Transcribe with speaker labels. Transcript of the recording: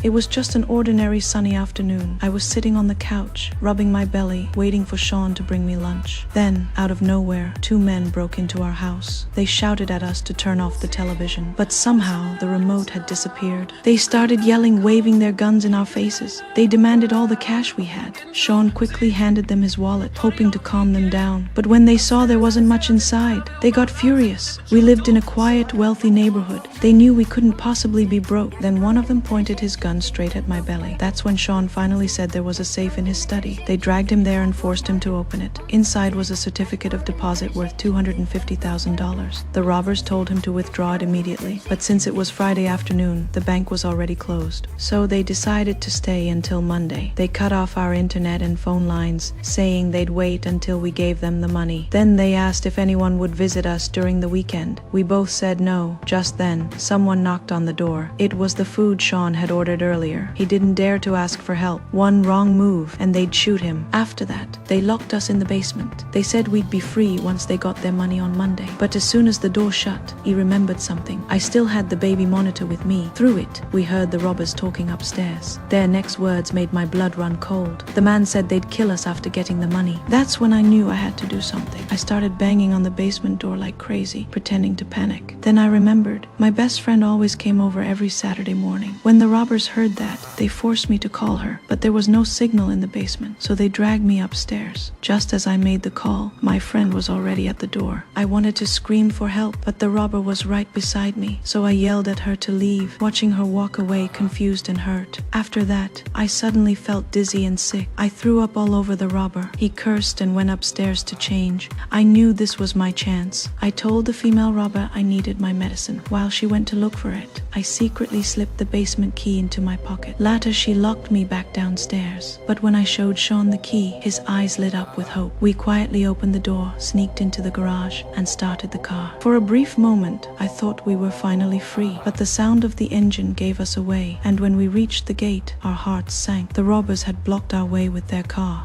Speaker 1: It was just an ordinary sunny afternoon. I was sitting on the couch, rubbing my belly, waiting for Sean to bring me lunch. Then, out of nowhere, two men broke into our house. They shouted at us to turn off the television, but somehow the remote had disappeared. They started yelling, waving their guns in our faces. They demanded all the cash we had. Sean quickly handed them his wallet, hoping to calm them down. But when they saw there wasn't much inside, they got furious. We lived in a quiet, wealthy neighborhood. They knew we couldn't possibly be broke. Then one of them pointed his gun straight at my belly. That's when Sean finally said there was a safe in his study. They dragged him there and forced him to open it. Inside was a certificate of deposit worth $250,000. The robbers told him to withdraw it immediately, but since it was Friday afternoon, the bank was already closed. So they decided to stay until Monday. They cut off our internet and phone lines, saying they'd wait until we gave them the money. Then they asked if anyone would visit us during the weekend. We both said no. Just then, someone knocked on the door. It was the food Sean had ordered earlier. He didn't dare to ask for help. One wrong move, and they'd shoot him. After that, they locked us in the basement. They said we'd be free once they got their money on Monday. But as soon as the door shut, he remembered something. I still had the baby monitor with me. Through it, we heard the robbers talking upstairs. Their next words made my blood run cold. The man said they'd kill us after getting the money. That's when I knew I had to do something. I started banging on the basement door like crazy, pretending to panic. Then I remembered, my best friend always came over every Saturday morning. When the robbers heard that, they forced me to call her, but there was no signal in the basement, so they dragged me upstairs. Just as I made the call, my friend was already at the door. I wanted to scream for help, but the robber was right beside me, so I yelled at her to leave, watching her walk away confused and hurt. After that, I suddenly felt dizzy and sick. I threw up all over the robber. He cursed and went upstairs to change. I knew this was my chance. I told the female robber I needed my medicine. While she went to look for it, I secretly slipped the basement key into my pocket. Later, she locked me back downstairs. But when I showed Sean the key, his eyes lit up with hope. We quietly opened the door, sneaked into the garage, and started the car. For a brief moment, I thought we were finally free, but the sound of the engine gave us away, and when we reached the gate, our hearts sank. The robbers had blocked our way with their car.